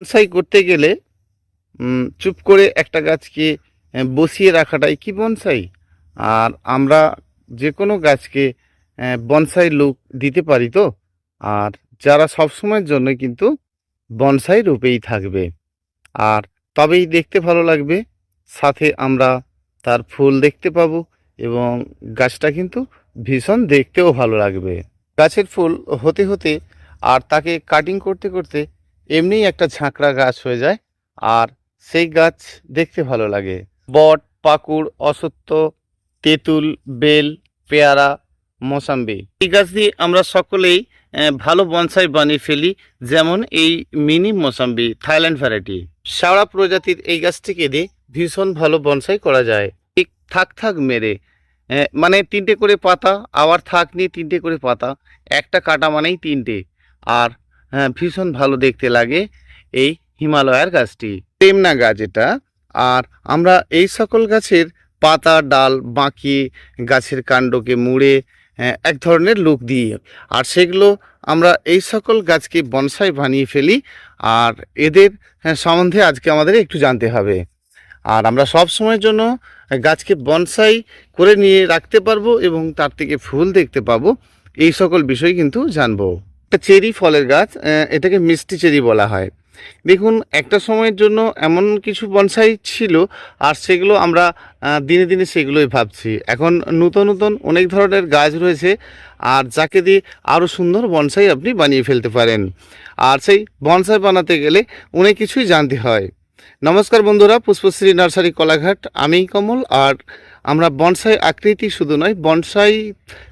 Bonsai করতে গেলে চুপ করে একটা গাছকে বসিয়ে রাখাটাই কি বনসাই? আর আমরা যে কোনো গাছকে বনসাই লুক দিতে পারি তো? আর যারা সবসময়ের জন্য কিন্তু বনসাই রূপেই থাকবে, আর তবেই দেখতে ভালো লাগবে, সাথে আমরা তার ফুল দেখতে পাবো এবং গাছটা কিন্তু ভীষণ দেখতেও ভালো লাগবে। গাছের ফুল হতে হতে আর তাকে কাটিং করতে করতে এমনিই একটা ঝাঁকড়া গাছ হয়ে যায়, আর সেই গাছ দেখতে ভালো লাগে। বট, পাকুড়, অশ্বত্থ, তেঁতুল, বেল, পেয়ারা, মৌসাম্বি, এই গাছ দিয়ে আমরা সকলেই ভালো বনসাই বানিয়ে ফেলি। যেমন এই মিনি মৌসাম্বি থাইল্যান্ড ভ্যারাইটি, শ্যাওড়া প্রজাতির এই গাছটিকে দিয়ে ভীষণ ভালো বনসাই করা যায়। ঠিক থাক থাক মেরে মানে 3টে করে পাতা, আবার থাক নিয়ে 3টে করে পাতা, একটা কাটা মানেই 3টে, আর ভীষণ ভালো দেখতে লাগে এই হিমালয়ার গাছটি। টেমনা গাছ এটা। আর আমরা এই সকল গাছের পাতা ডাল বাঁকিয়ে গাছের কাণ্ডকে মুড়ে এক ধরনের লুক দিই, আর সেগুলো আমরা এই সকল গাছকে বনসাই বানিয়ে ফেলি। আর এদের সম্বন্ধে আজকে আমাদের একটু জানতে হবে, আর আমরা সব সময়ের জন্য গাছকে বনসাই করে নিয়ে রাখতে পারবো এবং তার থেকে ফুল দেখতে পাবো, এই সকল বিষয় কিন্তু জানবো। একটা চেরি ফলের গাছ, এটাকে মিষ্টি চেরি বলা হয়। দেখুন, একটা সময়ের জন্য এমন কিছু বনসাই ছিল, আর সেগুলো আমরা দিনে দিনে সেগুলোই ভাবছি। এখন নতুন নতুন অনেক ধরনের গাছ রয়েছে, আর যাকে দিয়ে আরও সুন্দর বনসাই আপনি বানিয়ে ফেলতে পারেন। আর সেই বনসাই বানাতে গেলে অনেক কিছুই জানতে হয়। নমস্কার বন্ধুরা, পুষ্পশ্রী নার্সারি কোলাঘাট, আমি কমল। আর আমরা বনসাই আকৃতি শুধু নয়, বনসাই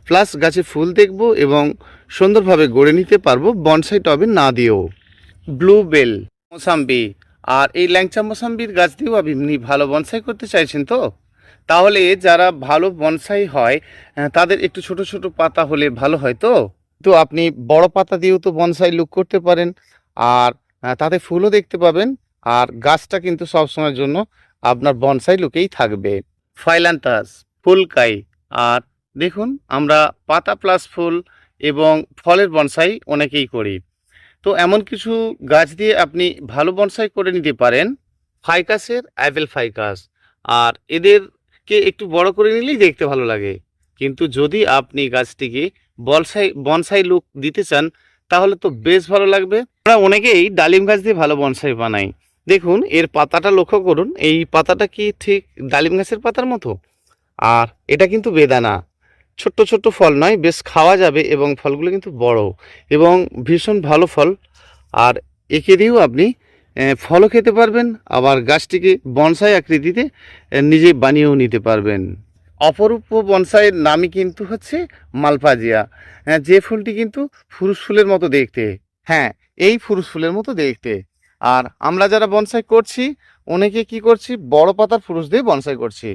প্লাস গাছে ফুল দেখব এবং সুন্দরভাবে গড়ে নিতে পারবো বনসাই টবে না দিয়েও। ব্লুবেল, মৌসাম্বি, আর এই ল্যাংচা মৌসাম্বির গাছ দিয়েও আপনি ভালো বনসাই করতে চাইছেন তো? তাহলে যারা ভালো বনসাই হয় তাদের একটু ছোট ছোট পাতা হলে ভালো হয় তো? তো আপনি বড় পাতা দিয়েও তো বনসাই লুক করতে পারেন, আর তাতে ফুলও দেখতে পাবেন, আর গাছটা কিন্তু সবসময়ের জন্য আপনার বনসাই লুকেই থাকবে। ফাইলান্থাস, ফুলকাই। আর দেখুন, আমরা পাতা প্লাস ফুল এবং ফলের বনসাই অনেকেই করি। তো এমন কিছু গাছ দিয়ে আপনি ভালো বনসাই করে নিতে পারেন। ফাইকাসের অ্যাপেল ফাইকাস, আর এদেরকে একটু বড় করে নিলেই দেখতে ভালো লাগে। কিন্তু যদি আপনি গাছটিকে বনসাই লুক দিতে চান তাহলে তো বেশ ভালো লাগবে। আমরা অনেকেই ডালিম গাছ দিয়ে ভালো বনসাই বানাই। দেখুন, এর পাতাটা লক্ষ্য করুন, এই পাতাটা কি ঠিক ডালিম গাছের পাতার মতো? আর এটা কিন্তু বেদানা, ছোট্ট ছোট্ট ফল নয়, বেশ খাওয়া যাবে এবং ফলগুলো কিন্তু বড় এবং ভীষণ ভালো ফল। আর একে দিয়েও আপনি ফলও খেতে পারবেন, আবার গাছটিকে বনসাই আকৃতিতে নিজে বানিয়েও নিতে পারবেন। অপরূপ বনসাইয়ের নামই কিন্তু হচ্ছে মালভাজিয়া, যে ফুলটি কিন্তু ফুরুষ ফুলের মতো দেখতে। হ্যাঁ, এই ফুরুষ ফুলের মতো দেখতে। আর আমরা যারা বনসাই করছি অনেকে কি করছি, বড় পাতার ফুরুষ দিয়ে বনসাই করছি।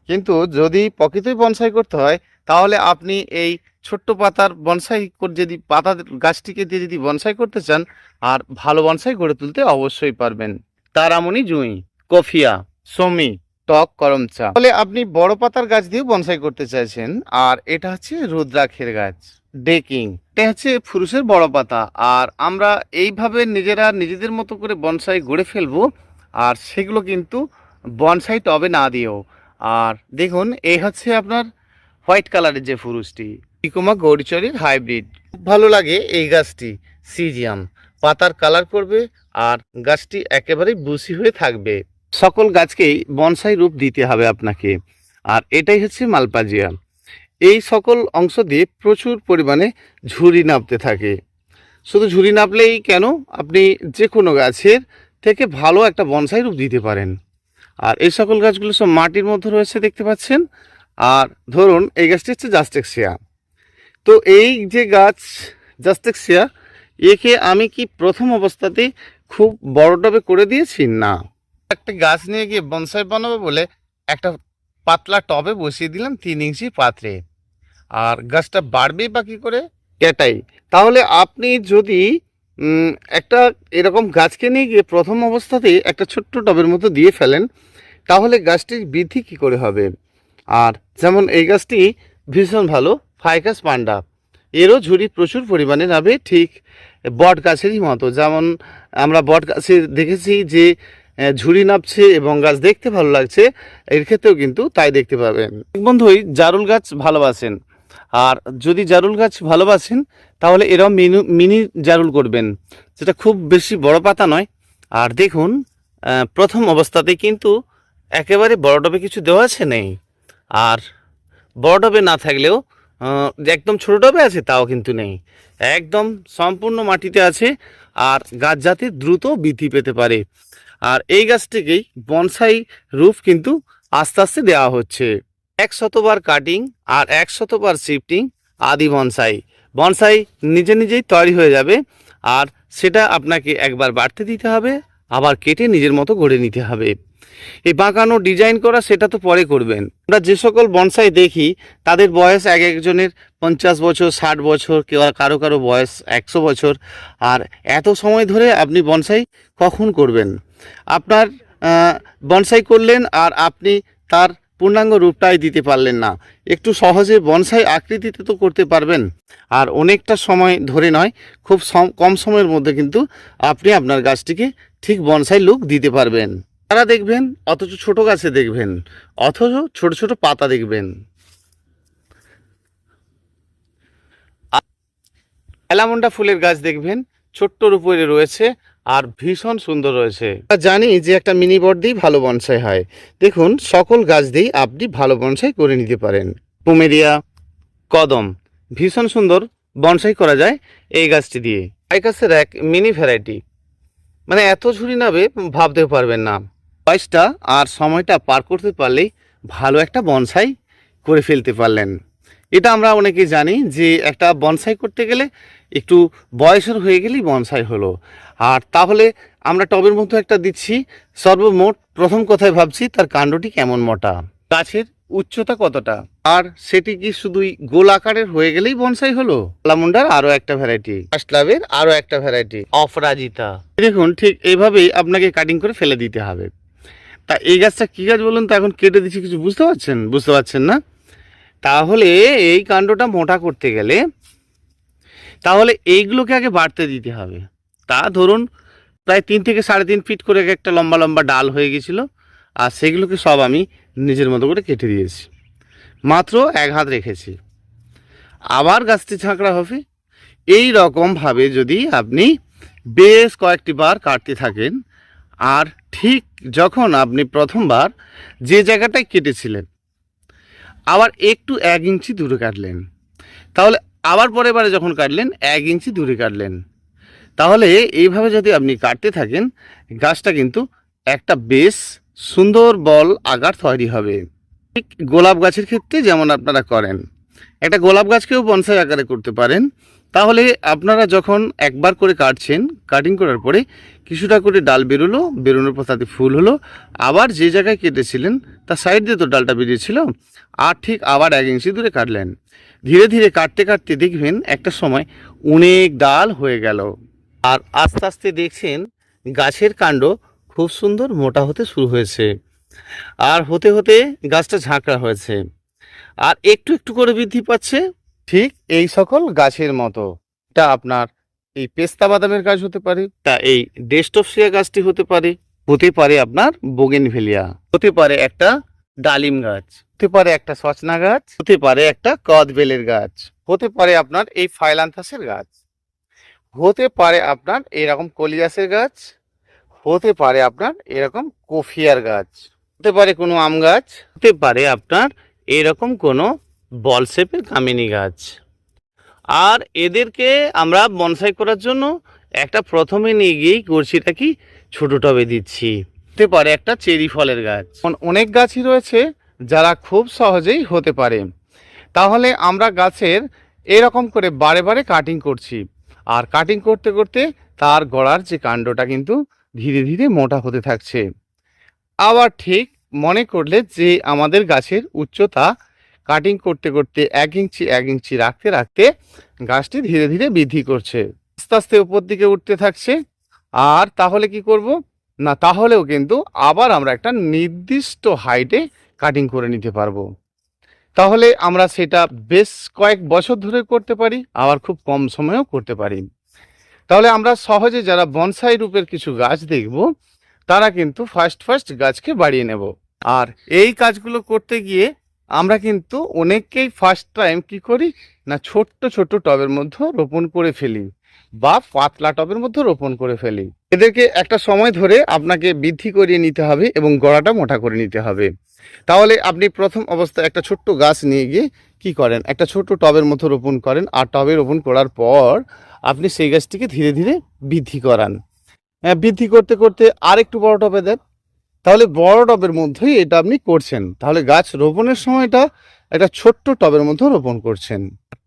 কিন্তু যদি প্রকৃতই বনসাই করতে হয় তাহলে আপনি এই ছোট্ট পাতার বনসাই যদি পাতা গাছটিকে দিয়ে যদি বনসাই করতে চান, আর ভালো বনসাই গড়ে তুলতে অবশ্যই পারবেন। তারামণি জুঁই, কফিয়া, সমী, টক করমচা। তাহলে আপনি বড় পাতার গাছ দিয়েও বনসাই করতে চাইছেন, আর এটা হচ্ছে রুদ্রাক্ষের গাছ, ডেকিং। এটা হচ্ছে ফুরুষের বড় পাতা, আর আমরা এইভাবে নিজেরা নিজেদের মতো করে বনসাই গড়ে ফেলবো, আর সেগুলো কিন্তু বনসাই টবে না দিয়েও। আর দেখুন, এই হচ্ছে আপনার হোয়াইট কালারের যে ফুরুষটি, টিকোমা গৌরীচরের হাইব্রিড। খুব ভালো লাগে এই গাছটি, সিজিয়াম। পাতার কালার করবে আর গাছটি একেবারেই বুশি হয়ে থাকবে। সকল গাছকেই বনসাই রূপ দিতে হবে আপনাকে, আর এটাই হচ্ছে মালভাজিয়া। এই সকল অংশ দিয়ে প্রচুর পরিমাণে ঝুরি নাবতে থাকে। শুধু ঝুরি নাবলেই কেন, আপনি যে কোনো গাছের থেকে ভালো একটা বনসাই রূপ দিতে পারেন। আর এই সকল গাছগুলো সব মাটির মধ্যে রয়েছে দেখতে পাচ্ছেন। আর ধরুন, এই গাছটি হচ্ছে জাস্টেক্সিয়া। তো এই যে গাছ জাস্টেক্সিয়া, একে আমি কি প্রথম অবস্থাতেই খুব বড় টবে করে দিয়েছি? না, একটা গাছ নিয়ে গিয়ে বনসাই বানাবো বলে একটা পাতলা টবে বসিয়ে দিলাম 3 ইঞ্চি পাত্রে, আর গাছটা বাড়বেই বা কী করে? এটাই। তাহলে আপনি যদি একটা এরকম গাছকে নিয়ে গিয়ে প্রথম অবস্থাতেই একটা ছোট্ট টবের মতো দিয়ে ফেলেন, তাহলে গাছটির বৃদ্ধি কী করে হবে? আর যেমন এই গাছটি ভীষণ ভালো, ফাইকাস পান্ডা, এরও ঝুড়ি প্রচুর পরিমাণে নাবে, ঠিক বট গাছেরই মতো। যেমন আমরা বট গাছে দেখেছি যে ঝুড়ি নাবছে এবং গাছ দেখতে ভালো লাগছে, এর ক্ষেত্রেও কিন্তু তাই দেখতে পাবেন। বন্ধুই জারুল গাছ ভালোবাসেন, আর যদি জারুল গাছ ভালোবাসেন তাহলে এরকম মিনি জারুল করবেন, যেটা খুব বেশি বড় পাতা নয়। আর দেখুন প্রথম অবস্থাতে কিন্তু একেবারে বড় টবে কিছু দেওয়া আছে নেই, আর বড় টবে না থাকলেও একদম ছোট টবে আছে তাও কিন্তু নেই, একদম সম্পূর্ণ মাটিতে আছে। আর গাছ যাতে দ্রুত বৃদ্ধি পেতে পারে, আর এই গাছটিকেই বনসাই রূপ কিন্তু আস্তে আস্তে দেওয়া হচ্ছে। 100বার কাটিং আর 100বার শিফটিং আদি বনসাই। বনসাই নিজে নিজেই তৈরি হয়ে যাবে, আর সেটা আপনাকে একবার বাড়তে দিতে হবে, আবার কেটে নিজের মতো গড়ে নিতে হবে। এই বাঁকানো ডিজাইন করা সেটা তো পরে করবেন। আমরা যে সকল বনসাই দেখি তাদের বয়স এক একজনের 50 বছর, 60 বছর, কেউ কারো কারো বয়স 100 বছর। আর এত সময় ধরে আপনি বনসাই কখন করবেন? আপনার বনসাই করলেন আর আপনি তার পূর্ণাঙ্গ রূপটাই দিতে পারলেন না। একটু সহজে বনসাই আকৃতিতে তো করতে পারবেন, আর অনেকটা সময় ধরে নয়, খুব কম সময়ের মধ্যে কিন্তু আপনি আপনার গাছটিকে ঠিক বনসাই লুক দিতে পারবেন। তারা দেখবেন অথচ ছোট গাছে দেখবেন, অথচ ছোট ছোট পাতা দেখবেন। অ্যালামন্ডা ফুলের গাছ দেখবেন ছোট্টর উপরে রয়েছে আর ভীষণ সুন্দর রয়েছে। জানি যে একটা মিনি বট দিয়েই ভালো বনসাই হয়। দেখুন সকল গাছ দিয়েই আপনি ভালো বনসাই করে নিতে পারেন। পুমেরিয়া, কদম, ভীষণ সুন্দর বনসাই করা যায় এই গাছটি দিয়ে। আইকাসের এক মিনি ভ্যারাইটি, মানে এত ঝুড়ি নাবে ভাবতেও পারবেন না। বয়সটা আর সময়টা পার করতে পারলেই ভালো একটা বনসাই করে ফেলতে পারলেন। এটা আমরা অনেকেই জানি যে একটা বনসাই করতে গেলে একটু বয়সের হয়ে গেলেই বনসাই হলো। আর তাহলে আমরা টবের মতো একটা দিচ্ছি, সর্বমোট প্রথম কথায় ভাবছি তার কাণ্ডটি কেমন মোটা, গাছের উচ্চতা কতটা, আর সেটি কি শুধুই গোল আকারের হয়ে গেলেই বনসাই হলো। আলামুন্ডার আরও একটা ভ্যারাইটি, ফার্স্ট লাভের আরও একটা ভ্যারাইটি, অপরাজিতা। দেখুন ঠিক এইভাবেই আপনাকে কাটিং করে ফেলে দিতে হবে। তা এই গাছটা কী গাছ বলুন তো? এখন কেটে দিচ্ছি, কিছু বুঝতে পারছেন না? তাহলে এই কাণ্ডটা মোটা করতে গেলে তাহলে এইগুলোকে আগে বাড়তে দিতে হবে। তা ধরুন প্রায় 3 থেকে 3.5 ফিট করে একটা লম্বা লম্বা ডাল হয়ে গেছিলো, আর সেগুলোকে সব আমি নিজের মতো করে কেটে দিয়েছি, মাত্র 1 হাত রেখেছি। আবার গাছটি ঝাঁকড়া হবে। এই রকমভাবে যদি আপনি বেশ কয়েকটি বার কাটতে থাকেন, আর ঠিক যখন আপনি প্রথমবার যে জায়গাটায় কেটেছিলেন আবার একটু 1 ইঞ্চি দূরে কাটলেন, তাহলে আবার পরের বারে যখন কাটলেন 1 ইঞ্চি দূরে কাটলেন, তাহলে এইভাবে যদি আপনি কাটতে থাকেন গাছটা কিন্তু একটা বেশ সুন্দর বল আকার তৈরি হবে। ঠিক গোলাপ গাছের ক্ষেত্রে যেমন আপনারা করেন, একটা গোলাপ গাছকেও বনসাই আকারে করতে পারেন। তাহলে আপনারা যখন একবার করে কাটছেন, কাটিং করার পরে কিছুটা করে ডাল বেরোলো, বেরোনোর পর তাতে ফুল হলো, আবার যে জায়গায় কেটেছিলেন তার সাইড দিয়ে তো ডালটা বেরিয়েছিল, আর ঠিক আবার 1 ইঞ্চি দূরে কাটলেন। ধীরে ধীরে কাটতে কাটতে দেখবেন একটা সময় অনেক ডাল হয়ে গেল, আর আস্তে আস্তে দেখছেন গাছের কাণ্ড খুব সুন্দর মোটা হতে শুরু হয়েছে, আর হতে হতে গাছটা ঝাঁকড়া হয়েছে, আর একটু একটু করে বৃদ্ধি পাচ্ছে, ঠিক এই সকল গাছের মতো। এটা আপনার এই পেস্তা বাদামের গাছ হতে পারে, তা এই ডেস্টপসিয়া গাছটি হতে পারে, হতে পারে আপনার বোগেনভেলিয়া, হতে পারে একটা ডালিম গাছ, হতে পারে একটা সচনা গাছ, হতে পারে একটা কদবেলের গাছ, হতে পারে আপনার এই ফাইলান্থাসের গাছ, হতে পারে আপনার এরকম কলিয়াসের গাছ, হতে পারে আপনার এরকম কফিয়ার গাছ, হতে পারে কোনো আম গাছ, হতে পারে আপনার এরকম কোনো বল শেপের কামিনী গাছ। আর এদেরকে আমরা বনসাই করার জন্য একটা প্রথমে নিয়ে গিয়েই করছিটা কি ছোট টবে দিচ্ছি। হতে পারে একটা চেরি ফলের গাছ, অনেক গাছই রয়েছে যারা খুব সহজেই হতে পারে। তাহলে আমরা গাছের এরকম করে বারে বারে কাটিং করছি, আর কাটিং করতে করতে তার গোড়ার যে কাণ্ডটা কিন্তু ধীরে ধীরে মোটা হতে থাকছে। আবার ঠিক মনে করলে যে আমাদের গাছের উচ্চতা কাটিং করতে করতে 1 ইঞ্চি 1 ইঞ্চি রাখতে রাখতে গাছটি ধীরে ধীরে বৃদ্ধি করছে, আস্তে আস্তে উপর দিকে উঠতে থাকছে। আর তাহলে কি করব না, তাহলেও কিন্তু আবার আমরা একটা নির্দিষ্ট হাইটে কাটিং করে নিতে পারবো। তাহলে আমরা সেটা বেশ কয়েক বছর ধরে করতে পারি, আবার খুব কম সময়েও করতে পারি। তাহলে আমরা সহজে যারা বনসাই রূপের কিছু গাছ দেখব, তারা কিন্তু ফার্স্ট গাছকে বাড়িয়ে নেব। আর এই কাজগুলো করতে গিয়ে আমরা কিন্তু অনেককেই ফার্স্ট টাইম কি করি না, ছোট্ট ছোট্ট টবের মধ্যে রোপণ করে ফেলি বা পাতলা টবের মধ্যে রোপণ করে ফেলি। এদেরকে একটা সময় ধরে আপনাকে বৃদ্ধি করিয়ে নিতে হবে এবং গোড়াটা মোটা করে নিতে হবে। তাহলে আপনি প্রথম অবস্থায় একটা ছোট্ট গাছ নিয়ে গিয়ে কি করেন, একটা ছোট্ট টবের মধ্যে রোপণ করেন, আর টবে রোপণ করার পর আপনি সেই গাছটিকে ধীরে ধীরে বৃদ্ধি করান। বৃদ্ধি করতে করতে আর একটু বড় টবে দেন। তাহলে বড় টবের মধ্যেই এটা আপনি করছেন। তাহলে গাছ রোপণের সময়টা একটা ছোট্ট টবের মধ্যে রোপণ করছেন।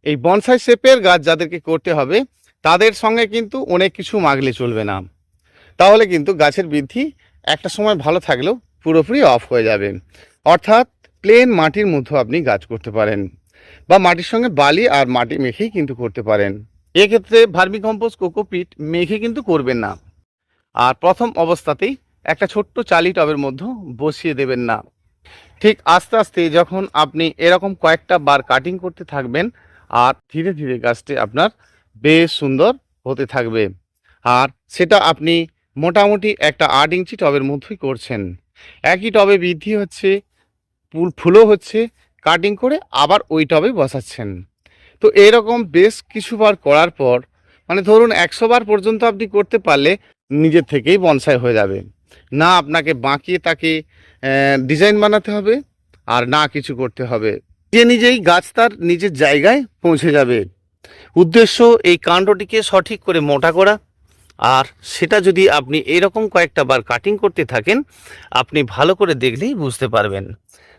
এই বনসাই শেপের গাছ যাদেরকে করতে হবে, তাদের সঙ্গে কিন্তু অনেক কিছু মাগলে চলবে না। তাহলে কিন্তু গাছের বৃদ্ধি একটা সময় ভালো থাকলেও পুরোপুরি অফ হয়ে যাবে। অর্থাৎ প্লেন মাটির মধ্যে আপনি গাছ করতে পারেন, বা মাটির সঙ্গে বালি আর মাটি মেখেই কিন্তু করতে পারেন। এক্ষেত্রে ভার্মিকম্পোস্ট, কোকোপিট মেখে কিন্তু করবেন না। আর প্রথম অবস্থাতেই একটা ছোট্ট চালি টবের মধ্যে বসিয়ে দেবেন না। ঠিক আস্তে আস্তে যখন আপনি এরকম কয়েকটা বার কাটিং করতে থাকবেন, আর ধীরে ধীরে গাছটি আপনার বেশ সুন্দর হতে থাকবে। আর সেটা আপনি মোটামুটি একটা 8 ইঞ্চি টবের মধ্যেই করছেন। একই টবে বৃদ্ধি হচ্ছে, ফুলও হচ্ছে, কাটিং করে আবার ওই টবে বসাচ্ছেন। তো এরকম বেশ কিছুবার করার পর, মানে ধরুন 100 বার পর্যন্ত আপনি করতে পারলে নিজের থেকেই বনসাই হয়ে যাবে। না আপনাকে বাঁকিয়ে তাকে ডিজাইন বানাতে হবে, আর না কিছু করতে হবে। নিজেই গাছ তার নিজের জায়গায় পৌঁছে যাবে। উদ্দেশ্য এই কাণ্ডটিকে সঠিক করে মোটা করা। আর সেটা যদি আপনি এইরকম কয়েকটা বার কাটিং করতে থাকেন, আপনি ভালো করে দেখলেই বুঝতে পারবেন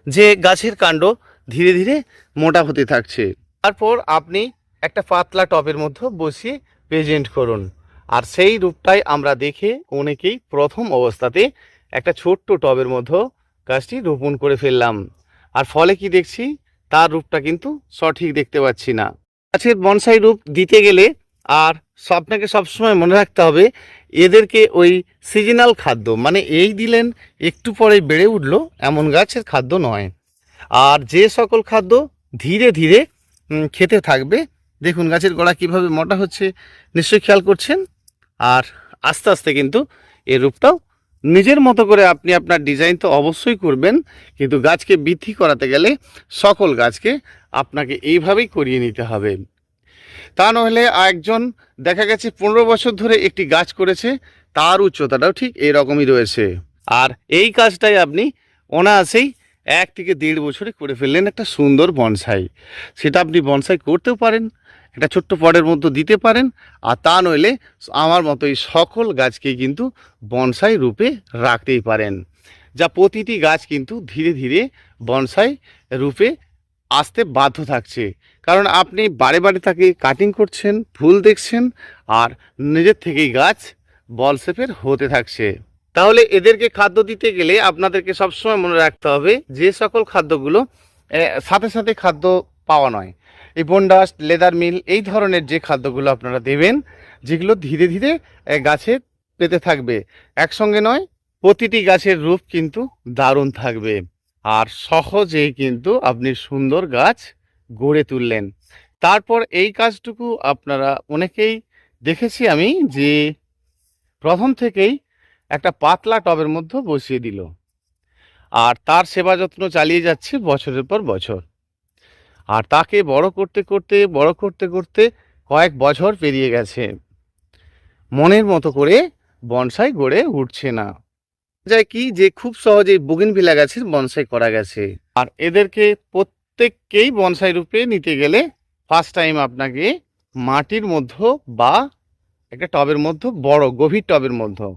যে গাছের কাণ্ড ধীরে ধীরে মোটা হতে থাকছে। তারপর আপনি একটা পাতলা টবের মধ্যে বসিয়ে প্রেজেন্ট করুন। আর সেই রূপটাই আমরা দেখে অনেকেই প্রথম অবস্থাতে একটা ছোট্ট টবের মধ্যে গাছটি রোপণ করে ফেললাম, আর ফলে কি দেখছি, তার রূপটা কিন্তু সঠিক দেখতে পাচ্ছি না। গাছের বনসাই রূপ দিতে গেলে আর আপনাকে সবসময় মনে রাখতে হবে, এদেরকে ওই সিজনাল খাদ্য, মানে এই দিলেন একটু পরে বেড়ে উঠলো এমন গাছের খাদ্য নয়। আর যে সকল খাদ্য ধীরে ধীরে খেতে থাকবে, দেখুন গাছের গোড়া কিভাবে মোটা হচ্ছে, নিশ্চয়ই খেয়াল করছেন। আর আস্তে আস্তে কিন্তু এর রূপটাও নিজের মতো করে আপনি আপনার ডিজাইন তো অবশ্যই করবেন, কিন্তু গাছকে বৃদ্ধি করাতে গেলে সকল গাছকে আপনাকে এইভাবেই করিয়ে নিতে হবে। তা নাহলে একজন দেখা গেছে 15 বছর ধরে একটি গাছ করেছে, তার উচ্চতাটাও ঠিক এরকমই রয়েছে। আর এই কাজটাই আপনি অনায়াসেই 1 থেকে 1.5 বছরে করে ফেললেন একটা সুন্দর বনসাই। সেটা আপনি বনসাই করতেও পারেন, একটা ছোট্ট পটের মধ্যে দিতে পারেন, আর তা নইলে আমার মতো এই সকল গাছকেই কিন্তু বনসাই রূপে রাখতেই পারেন, যা প্রতিটি গাছ কিন্তু ধীরে ধীরে বনসাই রূপে আসতে বাধ্য থাকছে। কারণ আপনি বারে বারে তাকে কাটিং করছেন, ফুল দেখছেন, আর নিজের থেকেই গাছ বল শেপের হতে থাকছে। তাহলে এদেরকে খাদ্য দিতে গেলে আপনাদেরকে সবসময় মনে রাখতে হবে, যে সকল খাদ্যগুলো সাথে সাথে খাদ্য পাওয়া নয়, এই বনডাস্ট, লেদার মিল, এই ধরনের যে খাদ্যগুলো আপনারা দেবেন, যেগুলো ধীরে ধীরে গাছে পেতে থাকবে, একসঙ্গে নয়, প্রতিটি গাছের রূপ কিন্তু দারুণ থাকবে। আর সহজেই কিন্তু আপনি সুন্দর গাছ গড়ে তুললেন। তারপর এই কাজটুকু আপনারা অনেকেই দেখেছি আমি, যে প্রথম থেকেই একটা পাতলা টবের মধ্যে বসিয়ে দিল, আর তার সেবা যত্ন চালিয়ে যাচ্ছে বছরের পর বছর। আর তাকে বড় করতে করতে কয়েক বছর পেরিয়ে গেছে, মনের মতো করে বনসাই গড়ে উঠছে না। যায় কি, যে খুব সহজেই বোগেনভিলিয়া গাছের বনসাই করা গেছে। আর এদেরকে প্রত্যেককেই বনসাই রূপে নিতে গেলে ফার্স্ট টাইম আপনাকে মাটির মধ্যে বা একটা টবের মধ্যে, বড় গভীর টবের মধ্যে,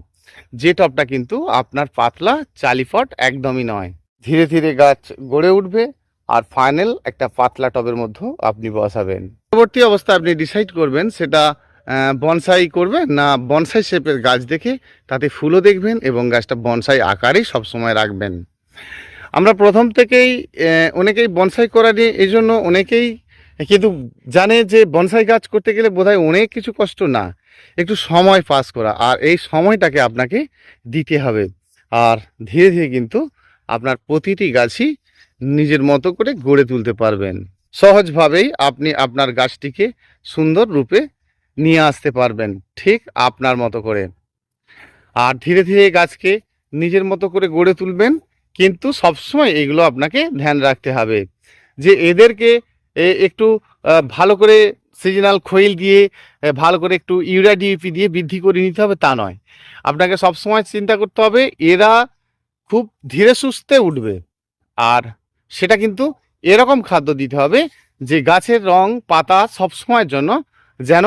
যে টবটা কিন্তু আপনার পাতলা চালিফট একদমই নয়, ধীরে ধীরে গাছ গড়ে উঠবে, আর ফাইনাল একটা পাতলা টবের মধ্যে আপনি বসাবেন। পরবর্তী অবস্থায় আপনি ডিসাইড করবেন সেটা বনসাই করবেন না বনসাই শেপের গাছ দেখে তাতে ফুলও দেখবেন এবং গাছটা বনসাই আকারেই সবসময় রাখবেন। আমরা প্রথম থেকেই অনেকেই বনসাই করা নিয়ে এই জন্য অনেকেই কিন্তু জানে যে বনসাই গাছ করতে গেলে বোধহয় অনেক কিছু কষ্ট না, একটু সময় পাস করা, আর এই সময়টাকে আপনাকে দিতে হবে। আর ধীরে ধীরে কিন্তু আপনার প্রতিটি গাছই নিজের মতো করে গড়ে তুলতে পারবেন। সহজভাবেই আপনি আপনার গাছটিকে সুন্দর রূপে নিয়ে আসতে পারবেন, ঠিক আপনার মতো করে। আর ধীরে ধীরে এই গাছকে নিজের মতো করে গড়ে তুলবেন, কিন্তু সবসময় এগুলো আপনাকে ধ্যান রাখতে হবে যে এদেরকে একটু ভালো করে সিজনাল খৈল দিয়ে ভালো করে একটু ইউরিয়া ডিএপি দিয়ে বৃদ্ধি করে নিতে হবে তা নয়। আপনাকে সবসময় চিন্তা করতে হবে এরা খুব ধীরে সুস্থে উঠবে, আর সেটা কিন্তু এরকম খাদ্য দিতে হবে যে গাছের রং পাতা সবসময়ের জন্য যেন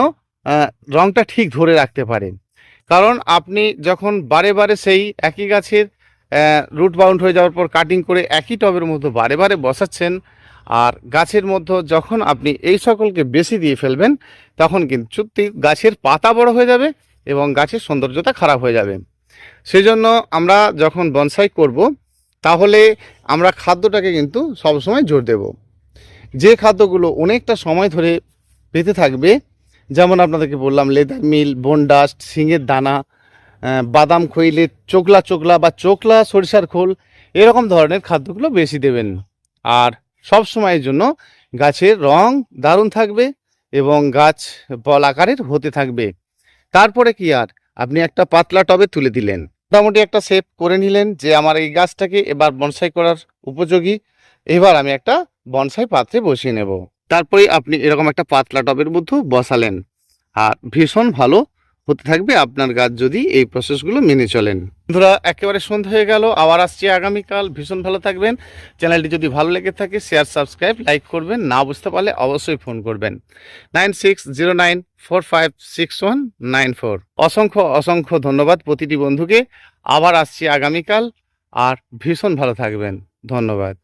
রংটা ঠিক ধরে রাখতে পারে। কারণ আপনি যখন বারে বারে সেই একই গাছের রুট বাউন্ড হয়ে যাওয়ার পর কাটিং করে একই টবের মধ্যে বারে বারে বসাচ্ছেন, আর গাছের মধ্যে যখন আপনি এই সকলকে বেশি দিয়ে ফেলবেন, তখন কিন্তু সত্যি গাছের পাতা বড় হয়ে যাবে এবং গাছের সৌন্দর্যতা খারাপ হয়ে যাবে। সেই জন্য আমরা যখন বনসাই করব, তাহলে আমরা খাদ্যটাকে কিন্তু সবসময় জোর দেব। যে খাদ্যগুলো অনেকটা সময় ধরে পেতে থাকবে, যেমন আপনাদেরকে বললাম লেদার মিল, বোন ডাস্ট, শিঙের দানা, বাদাম খৈলের চোকলা চোকলা বা চোকলা সরিষার খোল, এরকম ধরনের খাদ্যগুলো বেশি দেবেন। আর সব সময়ের জন্য গাছের রং দারুণ থাকবে এবং গাছ বল আকারের হতে থাকবে। তারপরে কি আর আপনি একটা পাতলা টবে তুলে দিলেন, মোটামুটি একটা শেপ করে নিলেন যে আমার এই গাছটাকে এবার বনসাই করার উপযোগী, এবার আমি একটা বনসাই পাত্রে বসিয়ে নেব। তারপরে আপনি এরকম একটা পাতলা টবের মধ্যে বসালেন, আর ভীষণ ভালো হতে থাকবে আপনার গাছ যদি এই প্রসেসগুলো মেনে চলেন। বন্ধুরা, একেবারে সন্ধ্যা হয়ে গেল, আবার আসছি আগামীকাল। ভীষণ ভালো থাকবেন। চ্যানেলটি যদি ভালো লেগে থাকে শেয়ার, সাবস্ক্রাইব, লাইক করবেন। না বুঝতে পারলে অবশ্যই ফোন করবেন 9609456194। অসংখ্য অসংখ্য ধন্যবাদ প্রতিটি বন্ধুকে। আবার আসছি আগামীকাল, আর ভীষণ ভালো থাকবেন। ধন্যবাদ।